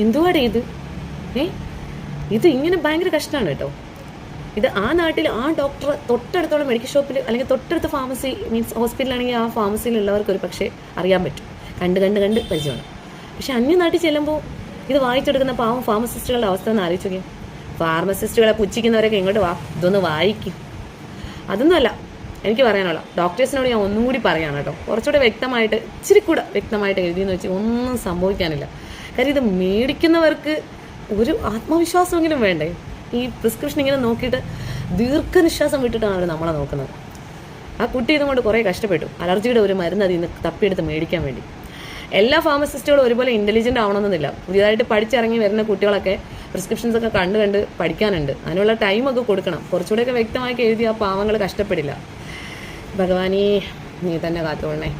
എന്തുവാടേ ഇത്? ഇത് ഇങ്ങനെ ഭയങ്കര കഷ്ടമാണ് കേട്ടോ. ഇത് ആ നാട്ടിൽ ആ ഡോക്ടർ തൊട്ടടുത്തുള്ള മെഡിക്കൽ ഷോപ്പിൽ അല്ലെങ്കിൽ തൊട്ടടുത്ത ഫാർമസി മീൻസ് ഹോസ്പിറ്റലാണെങ്കിൽ ആ ഫാർമസിയിലുള്ളവർക്ക് ഒരു പക്ഷേ അറിയാൻ പറ്റും, കണ്ട് പരിചയമാണ്. പക്ഷെ അന്യനാട്ടിൽ ചെല്ലുമ്പോൾ ഇത് വായിച്ചെടുക്കുന്ന പാവം ഫാർമസിസ്റ്റുകളുടെ അവസ്ഥ ഒന്ന് ആലോചിച്ച് നോക്കിയാൽ. ഫാർമസിസ്റ്റുകളെ പുച്ഛിക്കുന്നവരൊക്കെ ഇങ്ങോട്ട് വാ, ഇതൊന്ന് വായിക്കും. അതൊന്നുമല്ല എനിക്ക് പറയാനുള്ള. ഡോക്ടേഴ്സിനോട് ഞാൻ ഒന്നും കൂടി പറയാണ് കേട്ടോ, കുറച്ചുകൂടെ വ്യക്തമായിട്ട്, ഇച്ചിരി കൂടെ വ്യക്തമായിട്ട് എഴുതിയെന്ന് വെച്ച് ഒന്നും സംഭവിക്കാനില്ല. കാര്യം ഇത് മേടിക്കുന്നവർക്ക് ഒരു ആത്മവിശ്വാസമെങ്കിലും വേണ്ടേ? ഈ പ്രിസ്ക്രിപ്ഷൻ ഇങ്ങനെ നോക്കിയിട്ട് ദീർഘനിശ്വാസം വിട്ടിട്ടാണ് അവർ നമ്മളെ നോക്കുന്നത്. ആ കുട്ടി ഇതുകൊണ്ട് കുറേ കഷ്ടപ്പെട്ടു, അലർജിയുടെ ഒരു മരുന്ന് അതിൽ നിന്ന് തപ്പിയെടുത്ത് മേടിക്കാൻ വേണ്ടി. എല്ലാ ഫാർമസിസ്റ്റുകളും ഒരുപോലെ ഇൻ്റലിജൻ്റ് ആവണമെന്നില്ല. പുതിയതായിട്ട് പഠിച്ചിറങ്ങി വരുന്ന കുട്ടികളൊക്കെ പ്രിസ്ക്രിപ്ഷൻസ് ഒക്കെ കണ്ട് പഠിക്കാനുണ്ട്. അതിനുള്ള ടൈമൊക്കെ കൊടുക്കണം. കുറച്ചുകൂടെയൊക്കെ വ്യക്തമായി എഴുതി ആ പാവങ്ങൾ കഷ്ടപ്പെടില്ല. ഭഗവാനേ, നീ തന്നെ കാത്തോളണേ.